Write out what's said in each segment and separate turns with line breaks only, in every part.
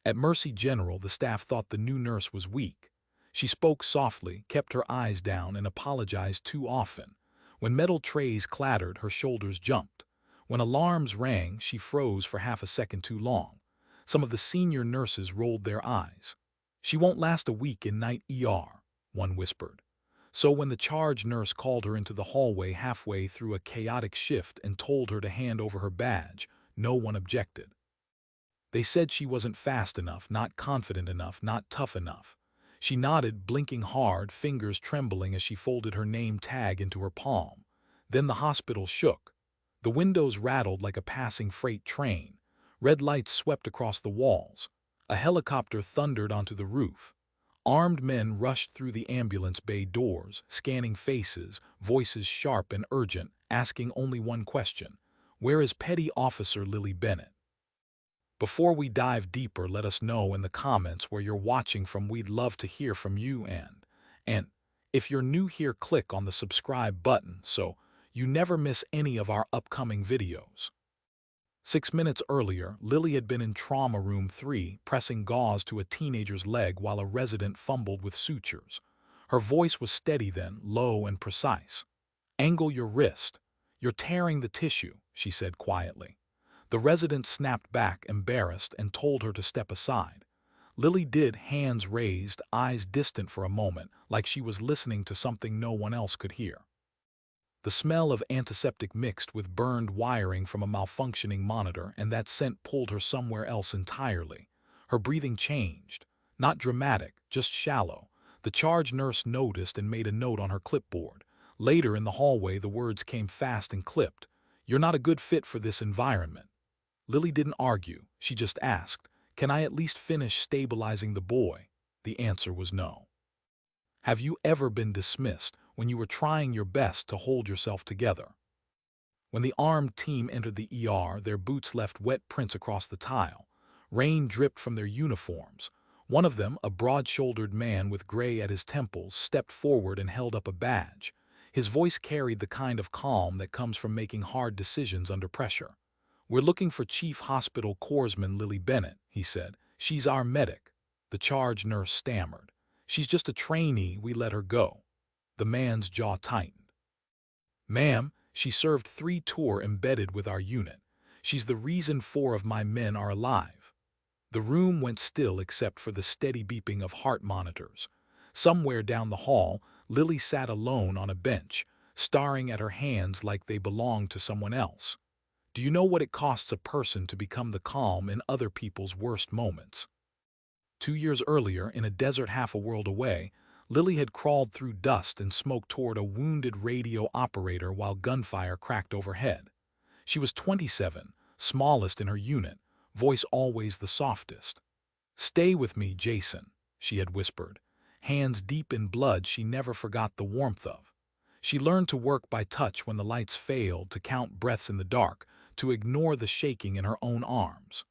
At Mercy General, the staff thought the new nurse was weak. She spoke softly, kept her eyes down, and apologized too often. When metal trays clattered, her shoulders jumped. When alarms rang, she froze for half a second too long. Some of the senior nurses rolled their eyes. "She won't last a week in night ER," one whispered. So when the charge nurse called her into the hallway halfway through a chaotic shift and told her to hand over her badge, no one objected. They said she wasn't fast enough, not confident enough, not tough enough. She nodded, blinking hard, fingers trembling as she folded her name tag into her palm. Then the hospital shook. The windows rattled like a passing freight train. Red lights swept across the walls. A helicopter thundered onto the roof. Armed men rushed through the ambulance bay doors, scanning faces, voices sharp and urgent, asking only one question: "Where is Petty Officer Lily Bennett?" Before we dive deeper, let us know in the comments where you're watching from. We'd love to hear from you. And if you're new here, click on the subscribe button so you never miss any of our upcoming videos. 6 minutes earlier, Lily had been in trauma room 3, pressing gauze to a teenager's leg while a resident fumbled with sutures. Her voice was steady then, low and precise. "Angle your wrist. You're tearing the tissue," she said quietly. The resident snapped back, embarrassed, and told her to step aside. Lily did, hands raised, eyes distant for a moment, like she was listening to something no one else could hear. The smell of antiseptic mixed with burned wiring from a malfunctioning monitor, and that scent pulled her somewhere else entirely. Her breathing changed. Not dramatic, just shallow. The charge nurse noticed and made a note on her clipboard. Later in the hallway, the words came fast and clipped: "You're not a good fit for this environment." Lily didn't argue. She just asked, "Can I at least finish stabilizing the boy?" The answer was no. Have you ever been dismissed when you were trying your best to hold yourself together? When the armed team entered the ER, their boots left wet prints across the tile. Rain dripped from their uniforms. One of them, a broad-shouldered man with gray at his temples, stepped forward and held up a badge. His voice carried the kind of calm that comes from making hard decisions under pressure. "We're looking for Chief Hospital Corpsman Lily Bennett," he said. "She's our medic." The charge nurse stammered. "She's just a trainee, we let her go." The man's jaw tightened. "Ma'am, she served 3 tours embedded with our unit. She's the reason 4 of my men are alive." The room went still except for the steady beeping of heart monitors. Somewhere down the hall, Lily sat alone on a bench, staring at her hands like they belonged to someone else. Do you know what it costs a person to become the calm in other people's worst moments? 2 years earlier, in a desert half a world away, Lily had crawled through dust and smoke toward a wounded radio operator while gunfire cracked overhead. She was 27, smallest in her unit, voice always the softest. "Stay with me, Jason," she had whispered. Hands deep in blood she never forgot the warmth of. She learned to work by touch when the lights failed, to count breaths in the dark, to ignore the shaking in her own arms.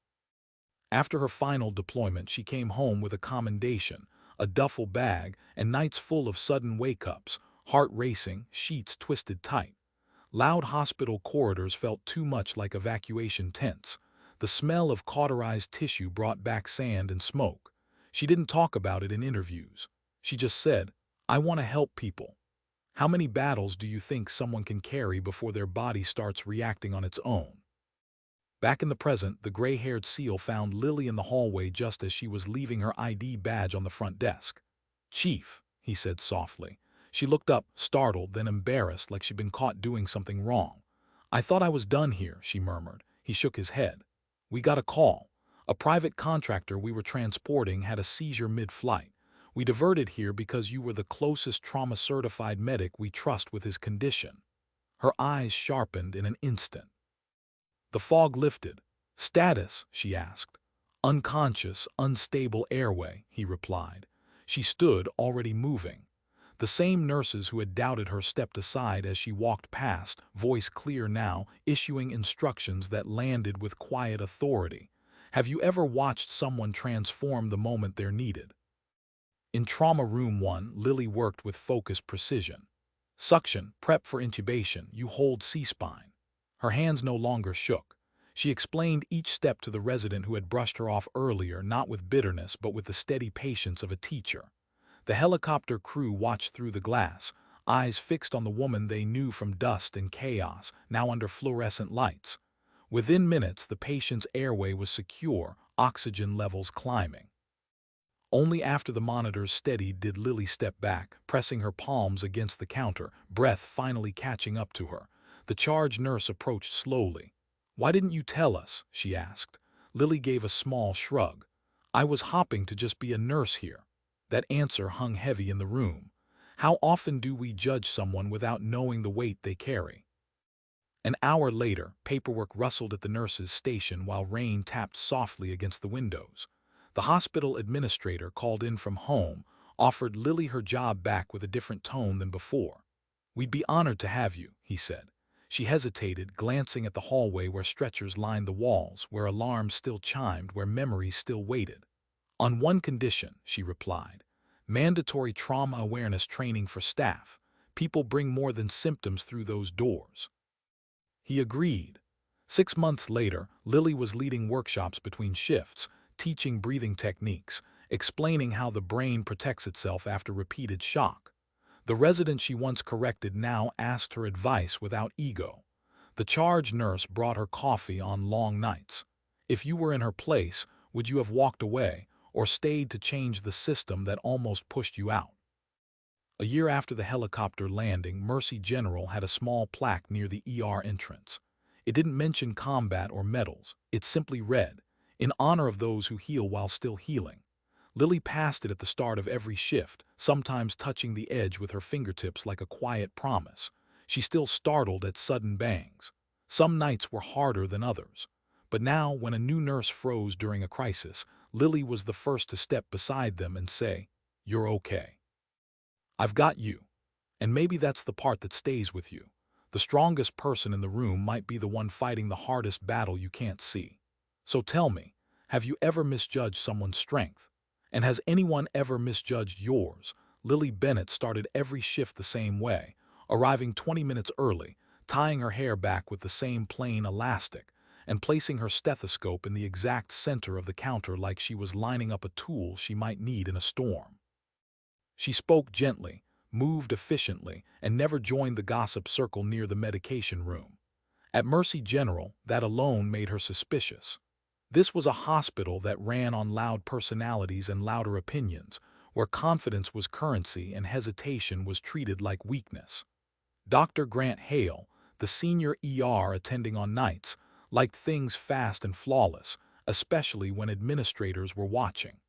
After her final deployment, she came home with a commendation, a duffel bag, and nights full of sudden wake-ups, heart racing, sheets twisted tight. Loud hospital corridors felt too much like evacuation tents. The smell of cauterized tissue brought back sand and smoke. She didn't talk about it in interviews. She just said, "I want to help people." How many battles do you think someone can carry before their body starts reacting on its own? Back in the present, the gray-haired SEAL found Lily in the hallway just as she was leaving her ID badge on the front desk. "Chief," he said softly. She looked up, startled, then embarrassed, like she'd been caught doing something wrong. "I thought I was done here," she murmured. He shook his head. "We got a call. A private contractor we were transporting had a seizure mid-flight. We diverted here because you were the closest trauma-certified medic we trust with his condition." Her eyes sharpened in an instant. The fog lifted. "Status?" she asked. "Unconscious, unstable airway," he replied. She stood, already moving. The same nurses who had doubted her stepped aside as she walked past, voice clear now, issuing instructions that landed with quiet authority. Have you ever watched someone transform the moment they're needed? In Trauma Room 1, Lily worked with focused precision. Suction, prep for intubation, you hold C-spine. Her hands no longer shook. She explained each step to the resident who had brushed her off earlier, not with bitterness but with the steady patience of a teacher. The helicopter crew watched through the glass, eyes fixed on the woman they knew from dust and chaos, now under fluorescent lights. Within minutes, the patient's airway was secure, oxygen levels climbing. Only after the monitors steadied did Lily step back, pressing her palms against the counter, breath finally catching up to her. The charge nurse approached slowly. "Why didn't you tell us?" she asked. Lily gave a small shrug. "I was hopping to just be a nurse here." That answer hung heavy in the room. How often do we judge someone without knowing the weight they carry? An hour later, paperwork rustled at the nurse's station while rain tapped softly against the windows. The hospital administrator called in from home, offered Lily her job back with a different tone than before. "We'd be honored to have you," he said. She hesitated, glancing at the hallway where stretchers lined the walls, where alarms still chimed, where memories still waited. "On one condition," she replied. "Mandatory trauma awareness training for staff. People bring more than symptoms through those doors." He agreed. 6 months later, Lily was leading workshops between shifts, teaching breathing techniques, explaining how the brain protects itself after repeated shock. The resident she once corrected now asked her advice without ego. The charge nurse brought her coffee on long nights. If you were in her place, would you have walked away or stayed to change the system that almost pushed you out? A year after the helicopter landing, Mercy General had a small plaque near the ER entrance. It didn't mention combat or medals. It simply read, "In honor of those who heal while still healing." Lily passed it at the start of every shift, sometimes touching the edge with her fingertips like a quiet promise. She still startled at sudden bangs. Some nights were harder than others. But now, when a new nurse froze during a crisis, Lily was the first to step beside them and say, "You're okay. I've got you." And maybe that's the part that stays with you. The strongest person in the room might be the one fighting the hardest battle you can't see. So tell me, have you ever misjudged someone's strength? And has anyone ever misjudged yours? Lily Bennett started every shift the same way, arriving 20 minutes early, tying her hair back with the same plain elastic, and placing her stethoscope in the exact center of the counter like she was lining up a tool she might need in a storm. She spoke gently, moved efficiently, and never joined the gossip circle near the medication room. At Mercy General, that alone made her suspicious. This was a hospital that ran on loud personalities and louder opinions, where confidence was currency and hesitation was treated like weakness. Dr. Grant Hale, the senior ER attending on nights, liked things fast and flawless, especially when administrators were watching.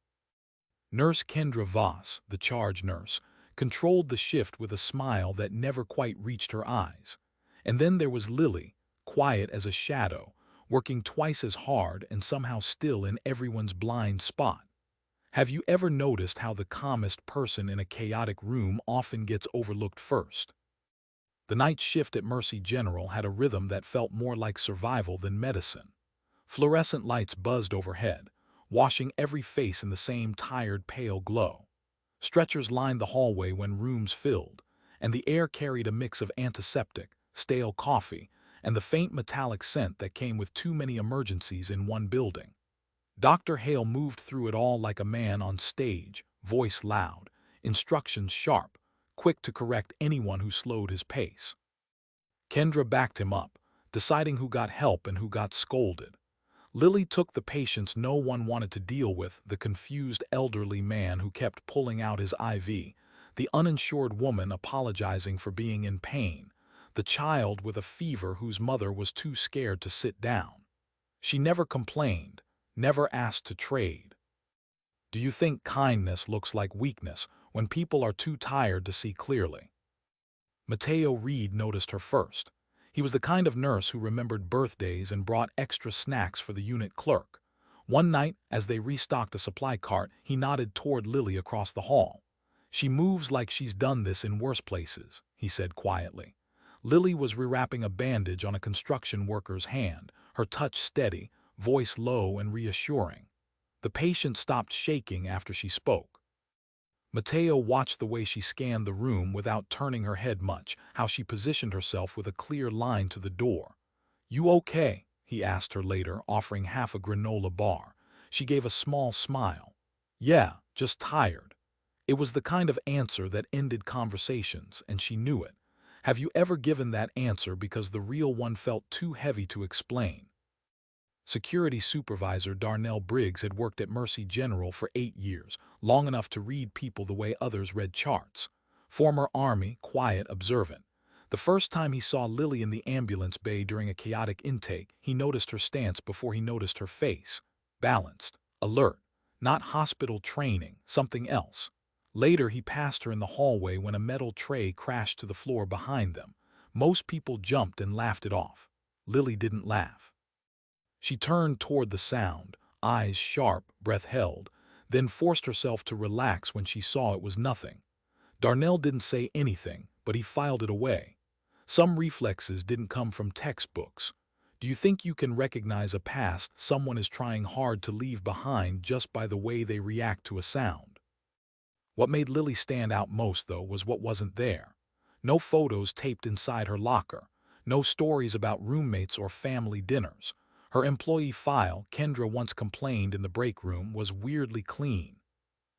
Nurse Kendra Voss, the charge nurse, controlled the shift with a smile that never quite reached her eyes. And then there was Lily, quiet as a shadow, working twice as hard and somehow still in everyone's blind spot. Have you ever noticed how the calmest person in a chaotic room often gets overlooked first? The night shift at Mercy General had a rhythm that felt more like survival than medicine. Fluorescent lights buzzed overhead, washing every face in the same tired, pale glow. Stretchers lined the hallway when rooms filled, and the air carried a mix of antiseptic, stale coffee, and the faint metallic scent that came with too many emergencies in one building. Dr. Hale moved through it all like a man on stage, voice loud, instructions sharp, quick to correct anyone who slowed his pace. Kendra backed him up, deciding who got help and who got scolded. Lily took the patients no one wanted to deal with, the confused elderly man who kept pulling out his IV, the uninsured woman apologizing for being in pain, the child with a fever whose mother was too scared to sit down. She never complained, never asked to trade. Do you think kindness looks like weakness when people are too tired to see clearly? Mateo Reed noticed her first. He was the kind of nurse who remembered birthdays and brought extra snacks for the unit clerk. One night, as they restocked a supply cart, he nodded toward Lily across the hall. "She moves like she's done this in worse places," he said quietly. Lily was rewrapping a bandage on a construction worker's hand, her touch steady, voice low and reassuring. The patient stopped shaking after she spoke. Mateo watched the way she scanned the room without turning her head much, how she positioned herself with a clear line to the door. "You okay?" he asked her later, offering half a granola bar. She gave a small smile. Yeah, just tired. It was the kind of answer that ended conversations, and she knew it. Have you ever given that answer because the real one felt too heavy to explain? Security supervisor Darnell Briggs had worked at Mercy General for 8 years, long enough to read people the way others read charts. Former Army, quiet, observant. The first time he saw Lily in the ambulance bay during a chaotic intake, he noticed her stance before he noticed her face. Balanced, alert, not hospital training, something else. Later, he passed her in the hallway when a metal tray crashed to the floor behind them. Most people jumped and laughed it off. Lily didn't laugh. She turned toward the sound, eyes sharp, breath held, then forced herself to relax when she saw it was nothing. Darnell didn't say anything, but he filed it away. Some reflexes didn't come from textbooks. Do you think you can recognize a past someone is trying hard to leave behind just by the way they react to a sound? What made Lily stand out most, though, was what wasn't there. No photos taped inside her locker. No stories about roommates or family dinners. Her employee file, Kendra once complained in the break room, was weirdly clean.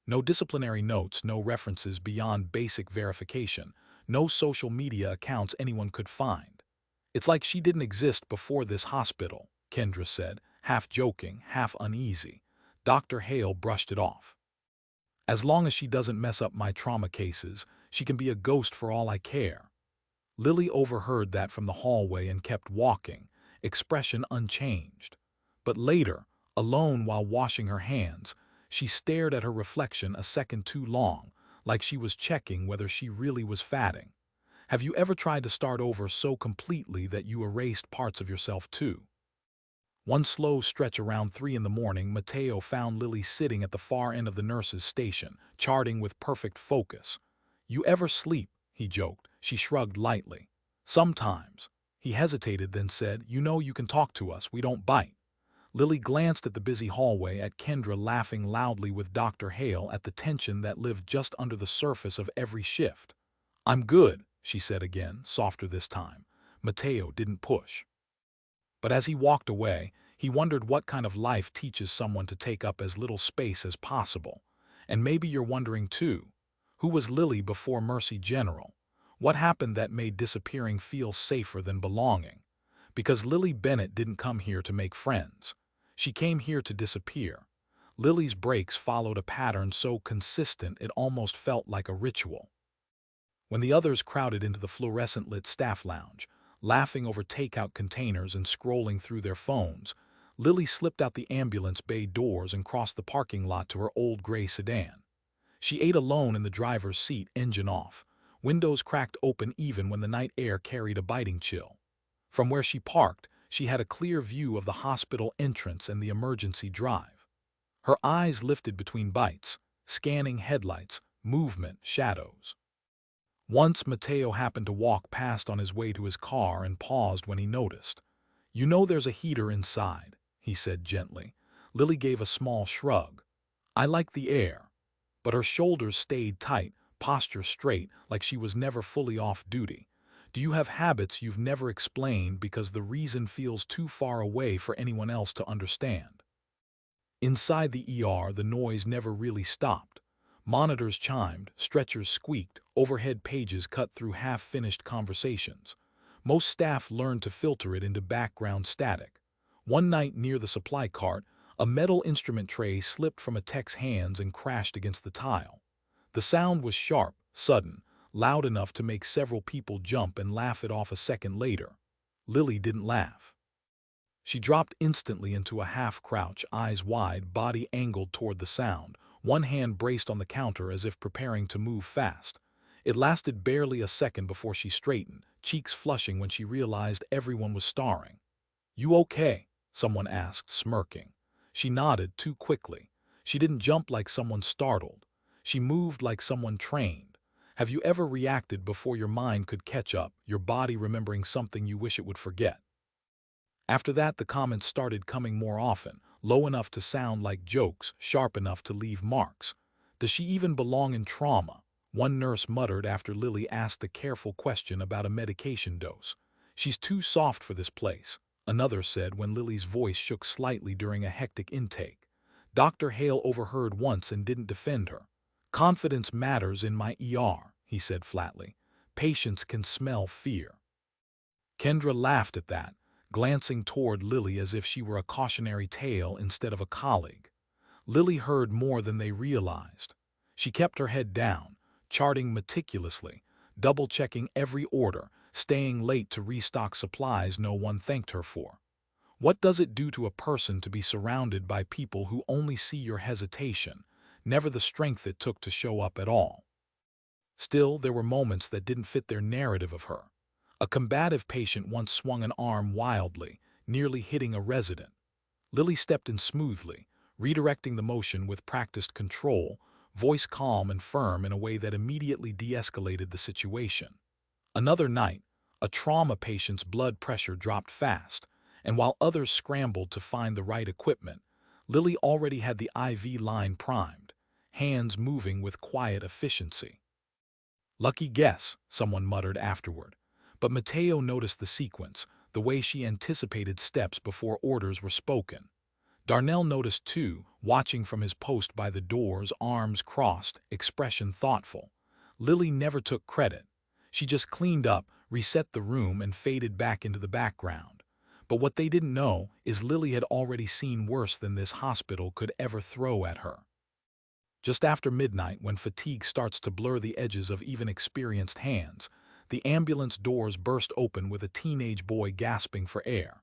No disciplinary notes, no references beyond basic verification, no social media accounts anyone could find. It's like she didn't exist before this hospital, Kendra said, half joking, half uneasy. Dr. Hale brushed it off. As long as she doesn't mess up my trauma cases, she can be a ghost for all I care. Lily overheard that from the hallway and kept walking, expression unchanged. But later, alone while washing her hands, she stared at her reflection a second too long, like she was checking whether she really was fatting. Have you ever tried to start over so completely that you erased parts of yourself too? One slow stretch around 3 in the morning, Mateo found Lily sitting at the far end of the nurse's station, charting with perfect focus. You ever sleep? He joked. She shrugged lightly. Sometimes. He hesitated, then said, you know you can talk to us, we don't bite. Lily glanced at the busy hallway, at Kendra laughing loudly with Dr. Hale, at the tension that lived just under the surface of every shift. I'm good, she said again, softer this time. Mateo didn't push. But as he walked away, he wondered what kind of life teaches someone to take up as little space as possible. And maybe you're wondering too, who was Lily before Mercy General? What happened that made disappearing feel safer than belonging? Because Lily Bennett didn't come here to make friends. She came here to disappear. Lily's breaks followed a pattern so consistent it almost felt like a ritual. When the others crowded into the fluorescent-lit staff lounge, laughing over takeout containers and scrolling through their phones, Lily slipped out the ambulance bay doors and crossed the parking lot to her old gray sedan. She ate alone in the driver's seat, engine off, windows cracked open even when the night air carried a biting chill. From where she parked, she had a clear view of the hospital entrance and the emergency drive. Her eyes lifted between bites, scanning headlights, movement, shadows. Once Mateo happened to walk past on his way to his car and paused when he noticed. You know there's a heater inside, he said gently. Lily gave a small shrug. I like the air. But her shoulders stayed tight, posture straight, like she was never fully off duty. Do you have habits you've never explained because the reason feels too far away for anyone else to understand? Inside the ER, the noise never really stopped. Monitors chimed, stretchers squeaked, overhead pages cut through half-finished conversations. Most staff learned to filter it into background static. One night near the supply cart, a metal instrument tray slipped from a tech's hands and crashed against the tile. The sound was sharp, sudden, loud enough to make several people jump and laugh it off a second later. Lily didn't laugh. She dropped instantly into a half-crouch, eyes wide, body angled toward the sound, one hand braced on the counter as if preparing to move fast. It lasted barely a second before she straightened, cheeks flushing when she realized everyone was staring. You okay? Someone asked, smirking. She nodded too quickly. She didn't jump like someone startled. She moved like someone trained. Have you ever reacted before your mind could catch up, your body remembering something you wish it would forget? After that, the comments started coming more often, low enough to sound like jokes, sharp enough to leave marks. Does she even belong in trauma? One nurse muttered after Lily asked a careful question about a medication dose. She's too soft for this place. another said when Lily's voice shook slightly during a hectic intake. Dr. Hale overheard once and didn't defend her. Confidence matters in my ER, he said flatly. Patients can smell fear. Kendra laughed at that, glancing toward Lily as if she were a cautionary tale instead of a colleague. Lily heard more than they realized. She kept her head down, charting meticulously, double-checking every order, staying late to restock supplies no one thanked her for. What does it do to a person to be surrounded by people who only see your hesitation, never the strength it took to show up at all? Still, there were moments that didn't fit their narrative of her. A combative patient once swung an arm wildly, nearly hitting a resident. Lily stepped in smoothly, redirecting the motion with practiced control, voice calm and firm in a way that immediately de-escalated the situation. Another night, a trauma patient's blood pressure dropped fast, and while others scrambled to find the right equipment, Lily already had the IV line primed, hands moving with quiet efficiency. Lucky guess, someone muttered afterward, but Mateo noticed the sequence, the way she anticipated steps before orders were spoken. Darnell noticed too, watching from his post by the doors, arms crossed, expression thoughtful. Lily never took credit. She just cleaned up, reset the room, and faded back into the background. But what they didn't know is Lily had already seen worse than this hospital could ever throw at her. Just after midnight, when fatigue starts to blur the edges of even experienced hands, the ambulance doors burst open with a teenage boy gasping for air.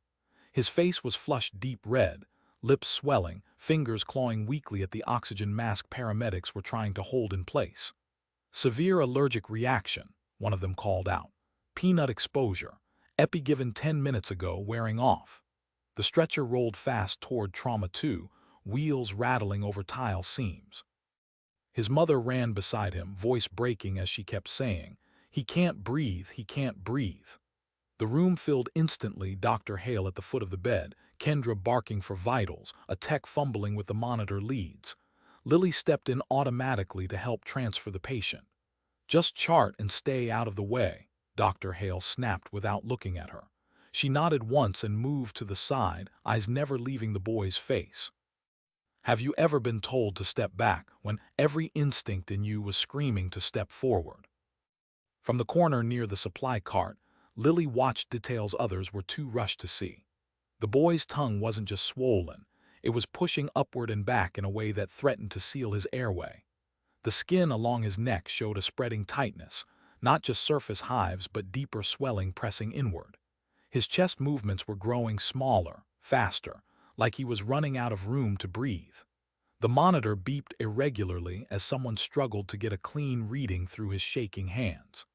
His face was flushed deep red, lips swelling, fingers clawing weakly at the oxygen mask paramedics were trying to hold in place. Severe allergic reaction, one of them called out. Peanut exposure. Epi given 10 minutes ago, wearing off. The stretcher rolled fast toward Trauma 2, wheels rattling over tile seams. His mother ran beside him, voice breaking as she kept saying, "He can't breathe, he can't breathe." The room filled instantly, Dr. Hale at the foot of the bed, Kendra barking for vitals, a tech fumbling with the monitor leads. Lily stepped in automatically to help transfer the patient. "Just chart and stay out of the way," Dr. Hale snapped without looking at her. She nodded once and moved to the side, eyes never leaving the boy's face. Have you ever been told to step back when every instinct in you was screaming to step forward? From the corner near the supply cart, Lily watched details others were too rushed to see. The boy's tongue wasn't just swollen, it was pushing upward and back in a way that threatened to seal his airway. The skin along his neck showed a spreading tightness, not just surface hives but deeper swelling pressing inward. His chest movements were growing smaller, faster, like he was running out of room to breathe. The monitor beeped irregularly as someone struggled to get a clean reading through his shaking hands.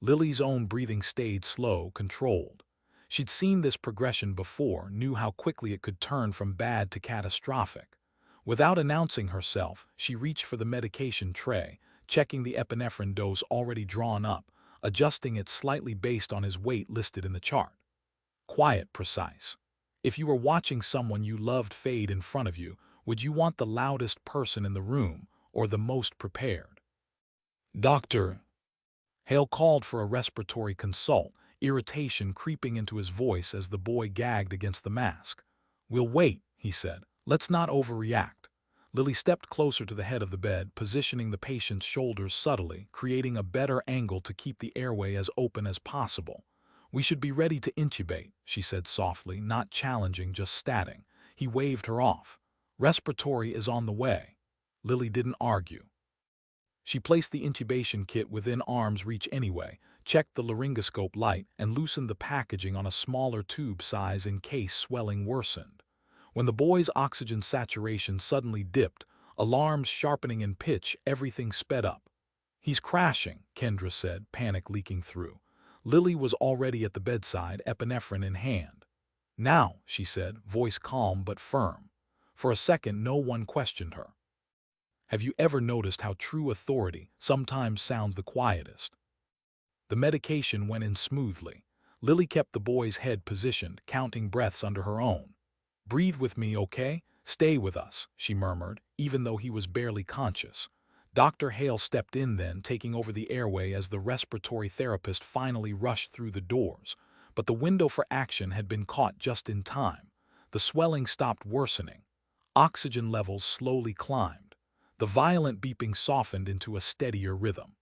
Lily's own breathing stayed slow, controlled. She'd seen this progression before, knew how quickly it could turn from bad to catastrophic. Without announcing herself, she reached for the medication tray, checking the epinephrine dose already drawn up, adjusting it slightly based on his weight listed in the chart. Quiet, precise. If you were watching someone you loved fade in front of you, would you want the loudest person in the room or the most prepared? Dr. Hale called for a respiratory consult, irritation creeping into his voice as the boy gagged against the mask. "We'll wait," he said. "Let's not overreact." Lily stepped closer to the head of the bed, positioning the patient's shoulders subtly, creating a better angle to keep the airway as open as possible. "We should be ready to intubate," she said softly, not challenging, just statting. He waved her off. "Respiratory is on the way." Lily didn't argue. She placed the intubation kit within arm's reach anyway, checked the laryngoscope light, and loosened the packaging on a smaller tube size in case swelling worsened. When the boy's oxygen saturation suddenly dipped, alarms sharpening in pitch, everything sped up. "He's crashing," Kendra said, panic leaking through. Lily was already at the bedside, epinephrine in hand. "Now," she said, voice calm but firm. For a second, no one questioned her. Have you ever noticed how true authority sometimes sounds the quietest? The medication went in smoothly. Lily kept the boy's head positioned, counting breaths under her own. "Breathe with me, okay? Stay with us," she murmured, even though he was barely conscious. Dr. Hale stepped in then, taking over the airway as the respiratory therapist finally rushed through the doors. But the window for action had been caught just in time. The swelling stopped worsening. Oxygen levels slowly climbed. The violent beeping softened into a steadier rhythm.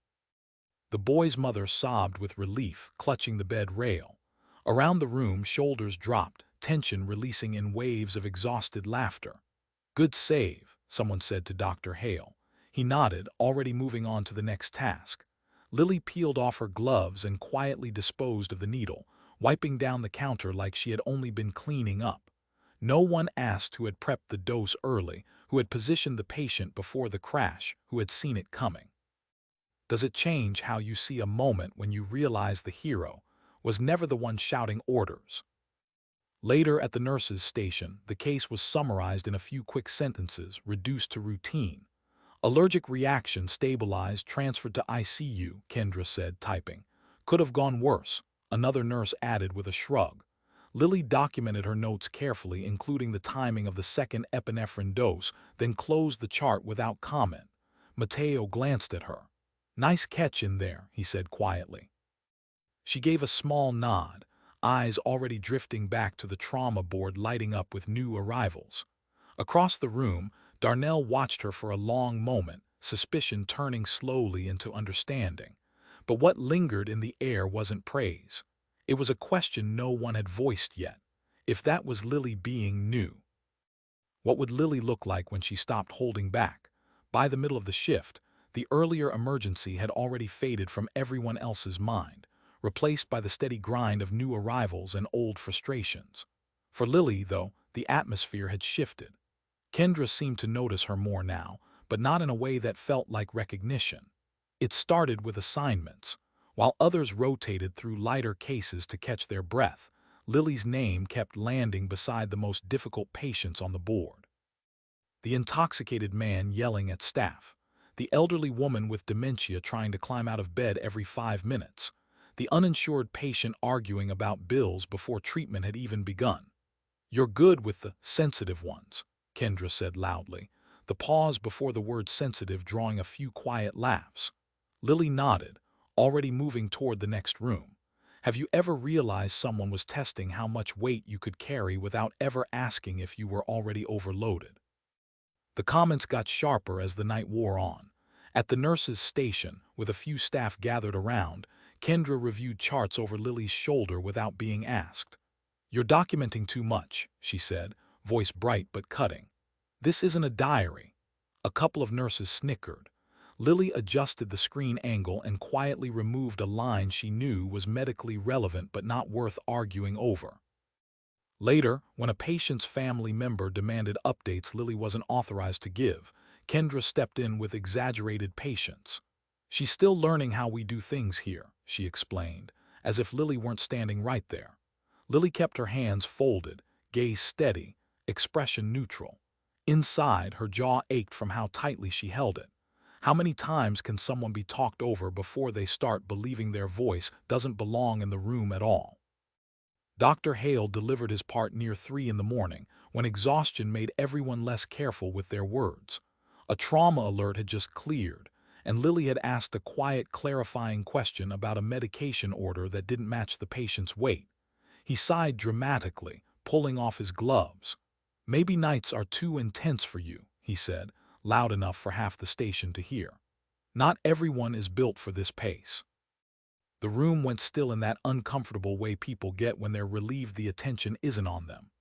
The boy's mother sobbed with relief, clutching the bed rail. Around the room, shoulders dropped, tension releasing in waves of exhausted laughter. "Good save," someone said to Dr. Hale. He nodded, already moving on to the next task. Lily peeled off her gloves and quietly disposed of the needle, wiping down the counter like she had only been cleaning up. No one asked who had prepped the dose early, who had positioned the patient before the crash, who had seen it coming. Does it change how you see a moment when you realize the hero was never the one shouting orders? Later at the nurse's station, the case was summarized in a few quick sentences, reduced to routine. "Allergic reaction stabilized, transferred to ICU," Kendra said, typing. "Could have gone worse," another nurse added with a shrug. Lily documented her notes carefully, including the timing of the second epinephrine dose, then closed the chart without comment. Mateo glanced at her. "Nice catch in there," he said quietly. She gave a small nod, eyes already drifting back to the trauma board lighting up with new arrivals. Across the room, Darnell watched her for a long moment, suspicion turning slowly into understanding. But what lingered in the air wasn't praise. It was a question no one had voiced yet. If that was Lily being new, what would Lily look like when she stopped holding back? By the middle of the shift, the earlier emergency had already faded from everyone else's mind, replaced by the steady grind of new arrivals and old frustrations. For Lily, though, the atmosphere had shifted. Kendra seemed to notice her more now, but not in a way that felt like recognition. It started with assignments. While others rotated through lighter cases to catch their breath, Lily's name kept landing beside the most difficult patients on the board. The intoxicated man yelling at staff. The elderly woman with dementia trying to climb out of bed every 5 minutes. The uninsured patient arguing about bills before treatment had even begun. "You're good with the sensitive ones," Kendra said loudly, the pause before the word sensitive drawing a few quiet laughs. Lily nodded, already moving toward the next room. "Have you ever realized someone was testing how much weight you could carry without ever asking if you were already overloaded?" The comments got sharper as the night wore on. At the nurse's station, with a few staff gathered around, Kendra reviewed charts over Lily's shoulder without being asked. "You're documenting too much," she said, voice bright but cutting. "This isn't a diary." A couple of nurses snickered. Lily adjusted the screen angle and quietly removed a line she knew was medically relevant but not worth arguing over. Later, when a patient's family member demanded updates Lily wasn't authorized to give, Kendra stepped in with exaggerated patience. "She's still learning how we do things here," she explained, as if Lily weren't standing right there. Lily kept her hands folded, gaze steady, expression neutral. Inside, her jaw ached from how tightly she held it. How many times can someone be talked over before they start believing their voice doesn't belong in the room at all? Dr. Hale delivered his part near 3 in the morning, when exhaustion made everyone less careful with their words. A trauma alert had just cleared, and Lily had asked a quiet, clarifying question about a medication order that didn't match the patient's weight. He sighed dramatically, pulling off his gloves. "Maybe nights are too intense for you," he said, loud enough for half the station to hear. "Not everyone is built for this pace." The room went still in that uncomfortable way people get when they're relieved the attention isn't on them.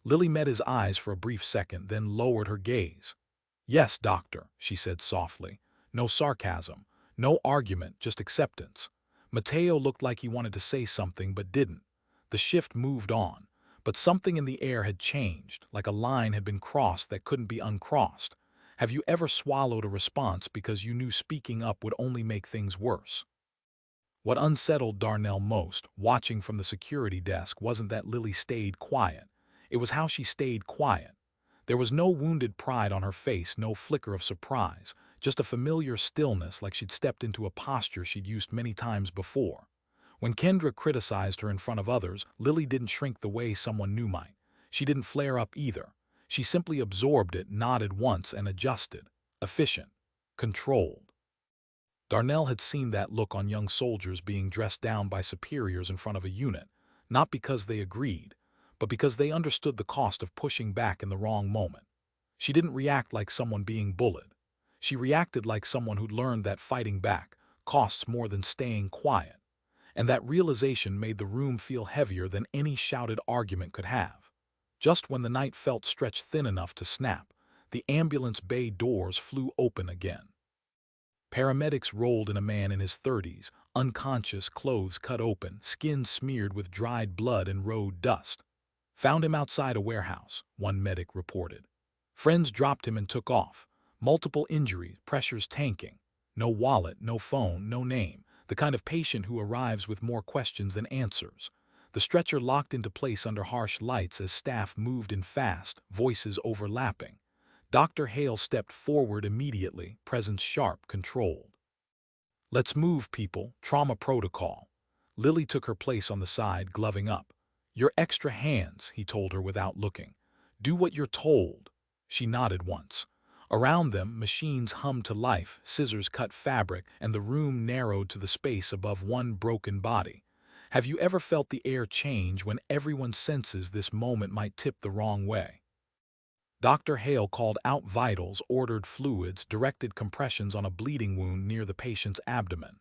Lily met his eyes for a brief second, then lowered her gaze. "Yes, doctor," she said softly. No sarcasm, no argument, just acceptance. Mateo looked like he wanted to say something but didn't. The shift moved on, but something in the air had changed, like a line had been crossed that couldn't be uncrossed. Have you ever swallowed a response because you knew speaking up would only make things worse? What unsettled Darnell most, watching from the security desk, wasn't that Lily stayed quiet. It was how she stayed quiet. There was no wounded pride on her face, no flicker of surprise, just a familiar stillness like she'd stepped into a posture she'd used many times before. When Kendra criticized her in front of others, Lily didn't shrink the way someone new might. She didn't flare up either. She simply absorbed it, nodded once, and adjusted. Efficient. Controlled. Darnell had seen that look on young soldiers being dressed down by superiors in front of a unit. not because they agreed, but because they understood the cost of pushing back in the wrong moment. She didn't react like someone being bullied. She reacted like someone who'd learned that fighting back costs more than staying quiet, and that realization made the room feel heavier than any shouted argument could have. Just when the night felt stretched thin enough to snap, the ambulance bay doors flew open again. Paramedics rolled in a man in his 30s, unconscious, clothes cut open, skin smeared with dried blood and road dust. Found him outside a warehouse, one medic reported. Friends dropped him and took off. Multiple injuries, pressures tanking. No wallet, no phone, no name. The kind of patient who arrives with more questions than answers. The stretcher locked into place under harsh lights as staff moved in fast, voices overlapping. Dr. Hale stepped forward immediately, presence sharp, controlled. "Let's move, people, trauma protocol." Lily took her place on the side, gloving up. "Your extra hands," he told her without looking. "Do what you're told." She nodded once. Around them, machines hummed to life, scissors cut fabric, and the room narrowed to the space above one broken body. Have you ever felt the air change when everyone senses this moment might tip the wrong way? Dr. Hale called out vitals, ordered fluids, directed compressions on a bleeding wound near the patient's abdomen.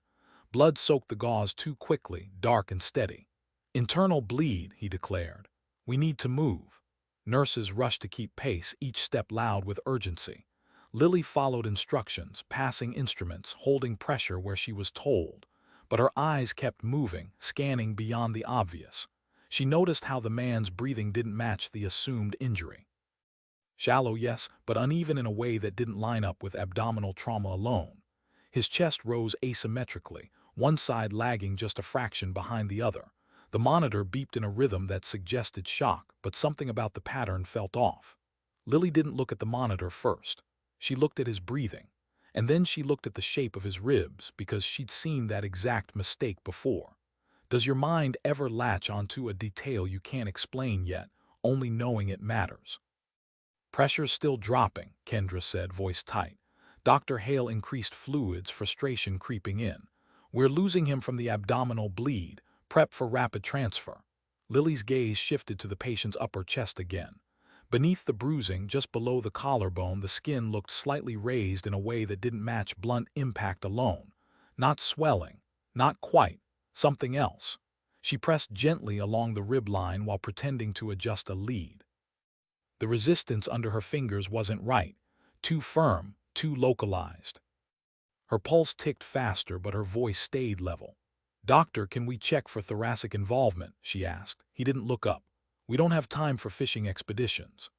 Blood soaked the gauze too quickly, dark and steady. "Internal bleed," he declared. "We need to move." Nurses rushed to keep pace, each step loud with urgency. Lily followed instructions, passing instruments, holding pressure where she was told. But her eyes kept moving, scanning beyond the obvious. She noticed how the man's breathing didn't match the assumed injury. Shallow, yes, but uneven in a way that didn't line up with abdominal trauma alone. His chest rose asymmetrically, one side lagging just a fraction behind the other. The monitor beeped in a rhythm that suggested shock, but something about the pattern felt off. Lily didn't look at the monitor first. She looked at his breathing. And then she looked at the shape of his ribs, because she'd seen that exact mistake before. Does your mind ever latch onto a detail you can't explain yet, only knowing it matters? "Pressure's still dropping," Kendra said, voice tight. Dr. Hale increased fluids, frustration creeping in. "We're losing him from the abdominal bleed. Prep for rapid transfer." Lily's gaze shifted to the patient's upper chest again. Beneath the bruising, just below the collarbone, the skin looked slightly raised in a way that didn't match blunt impact alone. Not swelling. Not quite. Something else. She pressed gently along the rib line while pretending to adjust a lead. The resistance under her fingers wasn't right. Too firm, too localized. Her pulse ticked faster, but her voice stayed level. "Doctor, can we check for thoracic involvement?" she asked. He didn't look up. "We don't have time for fishing expeditions."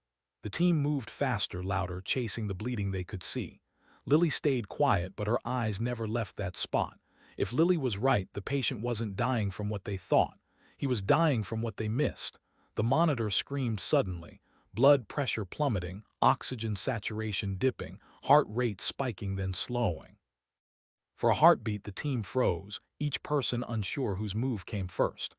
The team moved faster, louder, chasing the bleeding they could see. Lily stayed quiet, but her eyes never left that spot. If Lily was right, the patient wasn't dying from what they thought. He was dying from what they missed. The monitor screamed suddenly. Blood pressure plummeting, oxygen saturation dipping, heart rate spiking then slowing. For a heartbeat, the team froze, each person unsure whose move came first.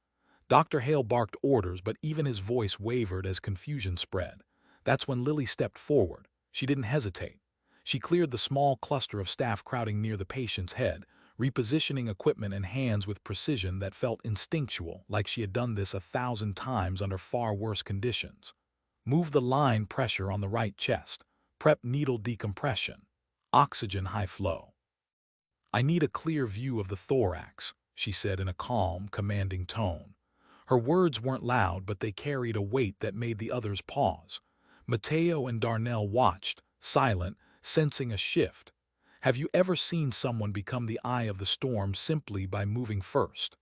Dr. Hale barked orders, but even his voice wavered as confusion spread. That's when Lily stepped forward. She didn't hesitate. She cleared the small cluster of staff crowding near the patient's head, repositioning equipment and hands with precision that felt instinctual, like she had done this 1,000 times under far worse conditions. "Move the line pressure on the right chest. Prep needle decompression. Oxygen high flow." "I need a clear view of the thorax," she said in a calm, commanding tone. Her words weren't loud, but they carried a weight that made the others pause. Mateo and Darnell watched, silent, sensing a shift. Have you ever seen someone become the eye of the storm simply by moving first?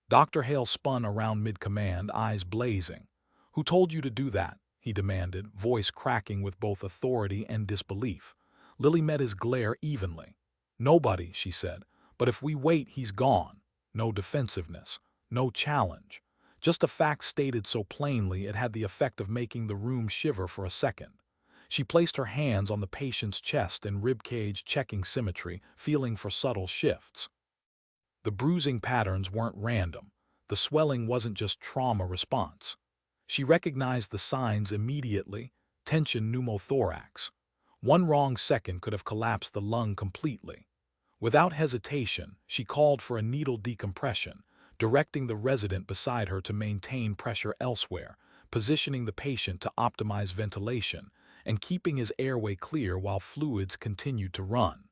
Dr. Hale spun around mid-command, eyes blazing. "Who told you to do that?" he demanded, voice cracking with both authority and disbelief. Lily met his glare evenly. "Nobody," she said, "but if we wait, he's gone." No defensiveness, no challenge. Just a fact stated so plainly it had the effect of making the room shiver for a second. She placed her hands on the patient's chest and ribcage, checking symmetry, feeling for subtle shifts. The bruising patterns weren't random. The swelling wasn't just trauma response. She recognized the signs immediately: tension, pneumothorax. One wrong second could have collapsed the lung completely. Without hesitation, she called for a needle decompression, directing the resident beside her to maintain pressure elsewhere, positioning the patient to optimize ventilation, and keeping his airway clear while fluids continued to run.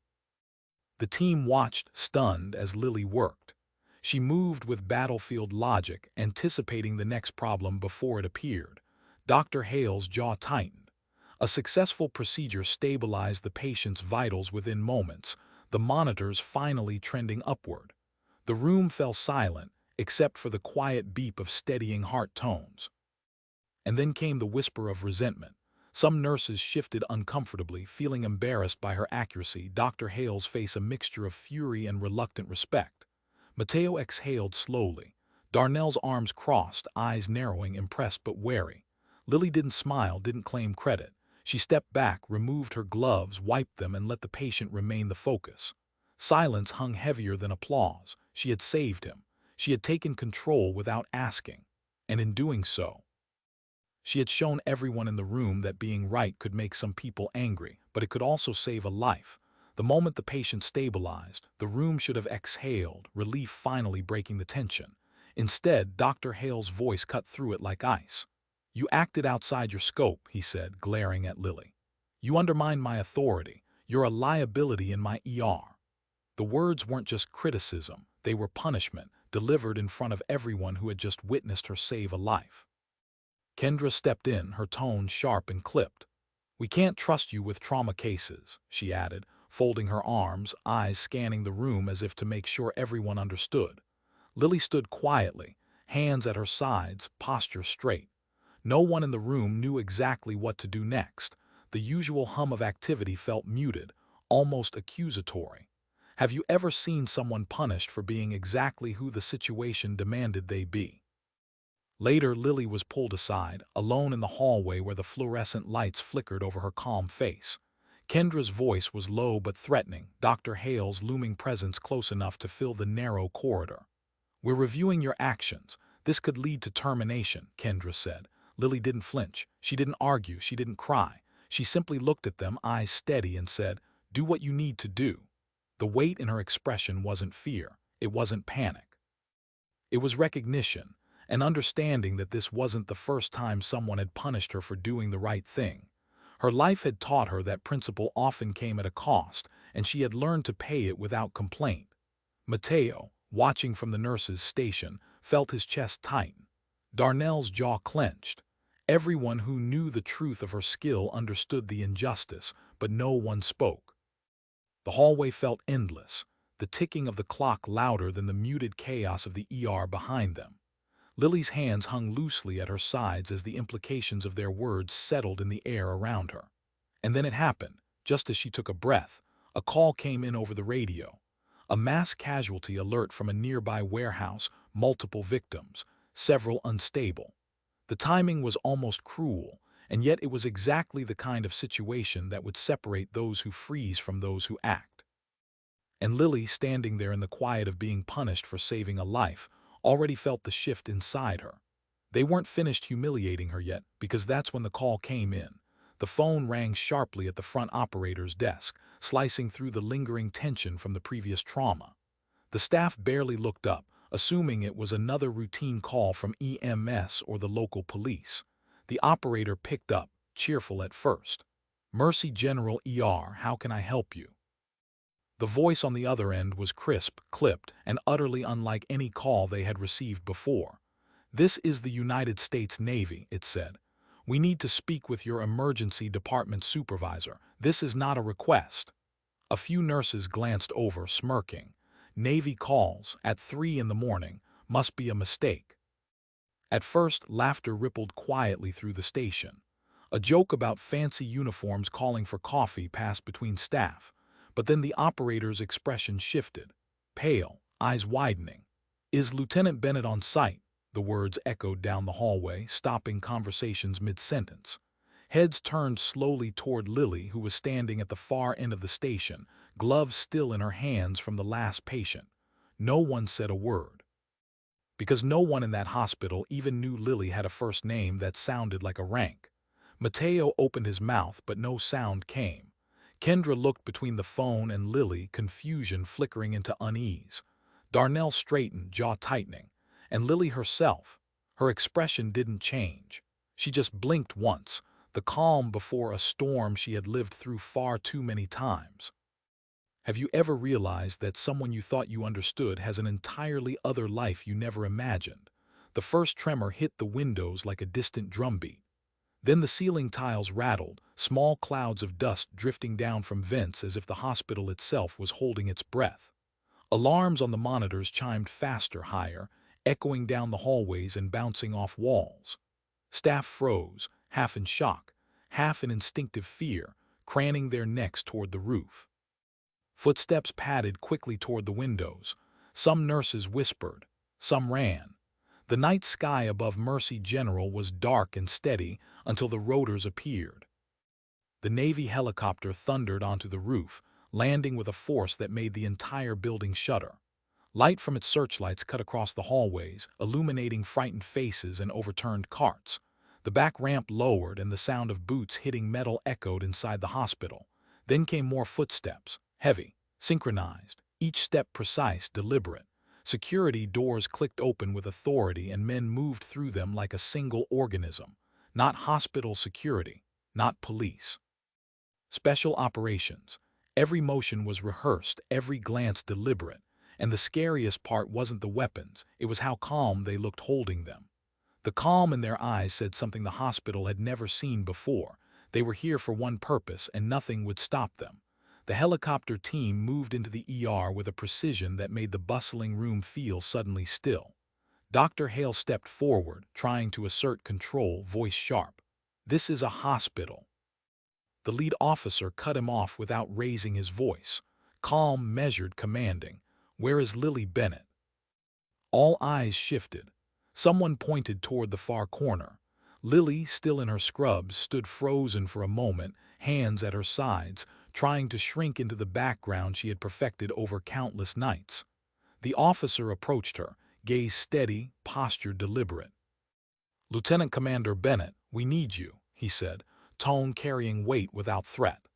The team watched, stunned, as Lily worked. She moved with battlefield logic, anticipating the next problem before it appeared. Dr. Hale's jaw tightened. A successful procedure stabilized the patient's vitals within moments, the monitors finally trending upward. The room fell silent, except for the quiet beep of steadying heart tones. And then came the whisper of resentment. Some nurses shifted uncomfortably, feeling embarrassed by her accuracy. Dr. Hale's face a mixture of fury and reluctant respect. Mateo exhaled slowly. Darnell's arms crossed, eyes narrowing, impressed but wary. Lily didn't smile, didn't claim credit. She stepped back, removed her gloves, wiped them, and let the patient remain the focus. Silence hung heavier than applause. She had saved him. She had taken control without asking. And in doing so, she had shown everyone in the room that being right could make some people angry, but it could also save a life. The moment the patient stabilized, the room should have exhaled, relief finally breaking the tension. Instead, Dr. Hale's voice cut through it like ice. "You acted outside your scope," he said, glaring at Lily. "You undermined my authority. You're a liability in my ER." The words weren't just criticism, they were punishment, delivered in front of everyone who had just witnessed her save a life. Kendra stepped in, her tone sharp and clipped. "We can't trust you with trauma cases," she added, folding her arms, eyes scanning the room as if to make sure everyone understood. Lily stood quietly, hands at her sides, posture straight. No one in the room knew exactly what to do next. The usual hum of activity felt muted, almost accusatory. Have you ever seen someone punished for being exactly who the situation demanded they be? Later, Lily was pulled aside, alone in the hallway where the fluorescent lights flickered over her calm face. Kendra's voice was low but threatening, Dr. Hale's looming presence close enough to fill the narrow corridor. "We're reviewing your actions. This could lead to termination," Kendra said. Lily didn't flinch. She didn't argue. She didn't cry. She simply looked at them, eyes steady, and said, "Do what you need to do." The weight in her expression wasn't fear. It wasn't panic. It was recognition, an understanding that this wasn't the first time someone had punished her for doing the right thing. Her life had taught her that principle often came at a cost, and she had learned to pay it without complaint. Mateo, watching from the nurse's station, felt his chest tighten. Darnell's jaw clenched. Everyone who knew the truth of her skill understood the injustice, but no one spoke. The hallway felt endless, the ticking of the clock louder than the muted chaos of the ER behind them. Lily's hands hung loosely at her sides as the implications of their words settled in the air around her. And then it happened, just as she took a breath. A call came in over the radio. A mass casualty alert from a nearby warehouse, multiple victims, several unstable. The timing was almost cruel, and yet it was exactly the kind of situation that would separate those who freeze from those who act. And Lily, standing there in the quiet of being punished for saving a life, already felt the shift inside her. They weren't finished humiliating her yet, because that's when the call came in. The phone rang sharply at the front operator's desk, slicing through the lingering tension from the previous trauma. The staff barely looked up, assuming it was another routine call from EMS or the local police. The operator picked up, cheerful at first. "Mercy General ER, how can I help you?" The voice on the other end was crisp, clipped, and utterly unlike any call they had received before. "This is the United States Navy," it said. "We need to speak with your emergency department supervisor. This is not a request." A few nurses glanced over, smirking. Navy calls, at 3 in the morning, must be a mistake. At first, laughter rippled quietly through the station. A joke about fancy uniforms calling for coffee passed between staff. But then the operator's expression shifted. Pale, eyes widening. "Is Lieutenant Bennett on site?" The words echoed down the hallway, stopping conversations mid-sentence. Heads turned slowly toward Lily, who was standing at the far end of the station, gloves still in her hands from the last patient. No one said a word. Because no one in that hospital even knew Lily had a first name that sounded like a rank. Mateo opened his mouth, but no sound came. Kendra looked between the phone and Lily, confusion flickering into unease. Darnell straightened, jaw tightening. And Lily herself, her expression didn't change. She just blinked once, the calm before a storm she had lived through far too many times. Have you ever realized that someone you thought you understood has an entirely other life you never imagined? The first tremor hit the windows like a distant drumbeat. Then the ceiling tiles rattled, small clouds of dust drifting down from vents as if the hospital itself was holding its breath. Alarms on the monitors chimed faster, higher, echoing down the hallways and bouncing off walls. Staff froze, half in shock, half in instinctive fear, craning their necks toward the roof. Footsteps padded quickly toward the windows. Some nurses whispered, some ran. The night sky above Mercy General was dark and steady until the rotors appeared. The Navy helicopter thundered onto the roof, landing with a force that made the entire building shudder. Light from its searchlights cut across the hallways, illuminating frightened faces and overturned carts. The back ramp lowered and the sound of boots hitting metal echoed inside the hospital. Then came more footsteps, heavy, synchronized, each step precise, deliberate. Security doors clicked open with authority and men moved through them like a single organism. Not hospital security, not police. Special operations. Every motion was rehearsed, every glance deliberate. And the scariest part wasn't the weapons, it was how calm they looked holding them. The calm in their eyes said something the hospital had never seen before. They were here for one purpose, and nothing would stop them. The helicopter team moved into the ER with a precision that made the bustling room feel suddenly still. Dr. Hale stepped forward, trying to assert control, voice sharp. "This is a hospital." The lead officer cut him off without raising his voice. Calm, measured, commanding. "Where is Lily Bennett?" All eyes shifted. Someone pointed toward the far corner. Lily, still in her scrubs, stood frozen for a moment, hands at her sides, trying to shrink into the background she had perfected over countless nights. The officer approached her, gaze steady, posture deliberate. "Lieutenant Commander Bennett, we need you," he said, tone carrying weight without threat.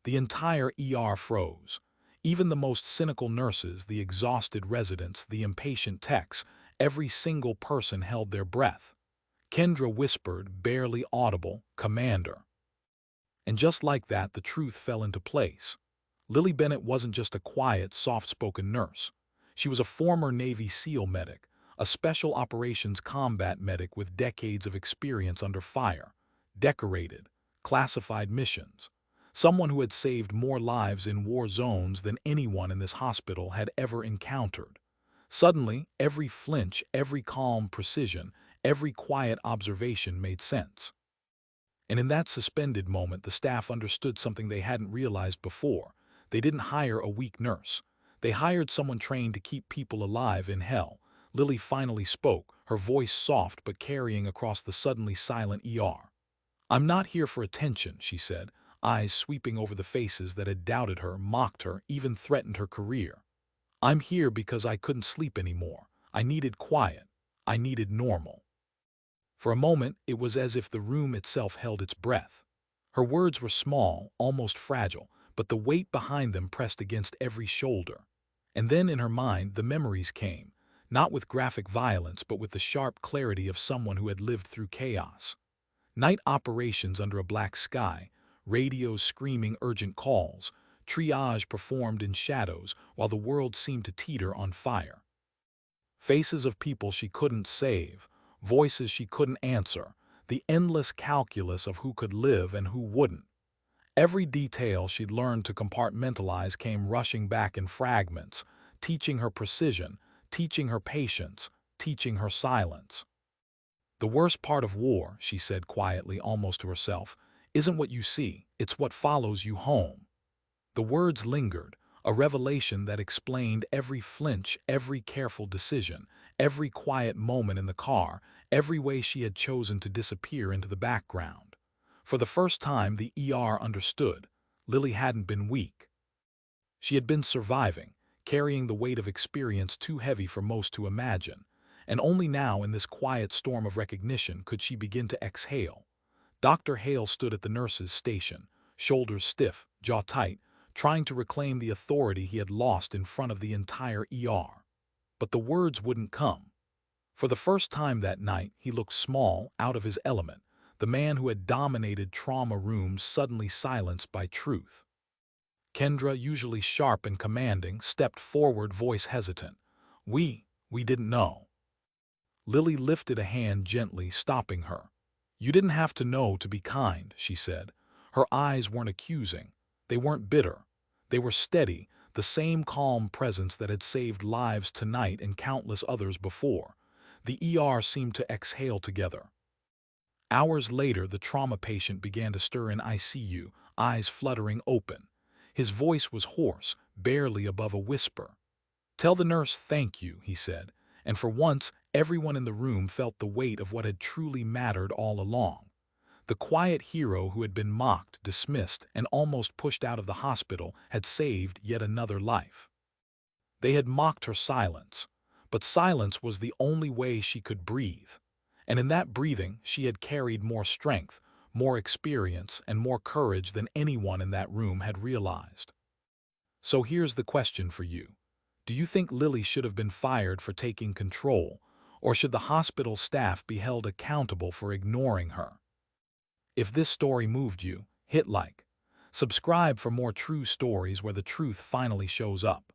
The entire ER froze. Even the most cynical nurses, the exhausted residents, the impatient techs, every single person held their breath. Kendra whispered, barely audible, "Commander." And just like that, the truth fell into place. Lily Bennett wasn't just a quiet, soft-spoken nurse. She was a former Navy SEAL medic, a special operations combat medic with decades of experience under fire, decorated, classified missions. Someone who had saved more lives in war zones than anyone in this hospital had ever encountered. Suddenly, every flinch, every calm precision, every quiet observation made sense. And in that suspended moment, the staff understood something they hadn't realized before. They didn't hire a weak nurse. They hired someone trained to keep people alive in hell. Lily finally spoke, her voice soft but carrying across the suddenly silent ER. "I'm not here for attention," she said, eyes sweeping over the faces that had doubted her, mocked her, even threatened her career. "I'm here because I couldn't sleep anymore. I needed quiet. I needed normal." For a moment, it was as if the room itself held its breath. Her words were small, almost fragile, but the weight behind them pressed against every shoulder. And then in her mind, the memories came, not with graphic violence, but with the sharp clarity of someone who had lived through chaos. Night operations under a black sky, radios screaming urgent calls, triage performed in shadows while the world seemed to teeter on fire. Faces of people she couldn't save, voices she couldn't answer, the endless calculus of who could live and who wouldn't. Every detail she'd learned to compartmentalize came rushing back in fragments, teaching her precision, teaching her patience, teaching her silence. "The worst part of war," she said quietly, almost to herself, "isn't what you see, it's what follows you home." The words lingered, a revelation that explained every flinch, every careful decision, every quiet moment in the car, every way she had chosen to disappear into the background. For the first time, the ER understood. Lily hadn't been weak. She had been surviving, carrying the weight of experience too heavy for most to imagine. And only now, in this quiet storm of recognition, could she begin to exhale. Dr. Hale stood at the nurse's station, shoulders stiff, jaw tight, trying to reclaim the authority he had lost in front of the entire ER. But the words wouldn't come. For the first time that night, he looked small, out of his element, the man who had dominated trauma rooms suddenly silenced by truth. Kendra, usually sharp and commanding, stepped forward, voice hesitant. We didn't know." Lily lifted a hand gently, stopping her. "You didn't have to know to be kind," she said. Her eyes weren't accusing. They weren't bitter. They were steady, the same calm presence that had saved lives tonight and countless others before. The ER seemed to exhale together. Hours later, the trauma patient began to stir in ICU, eyes fluttering open. His voice was hoarse, barely above a whisper. "Tell the nurse thank you," he said, and for once everyone in the room felt the weight of what had truly mattered all along. The quiet hero who had been mocked, dismissed, and almost pushed out of the hospital had saved yet another life. They had mocked her silence, but silence was the only way she could breathe. And in that breathing, she had carried more strength, more experience, and more courage than anyone in that room had realized. So here's the question for you. Do you think Lily should have been fired for taking control, or should the hospital staff be held accountable for ignoring her? If this story moved you, hit like. Subscribe for more true stories where the truth finally shows up.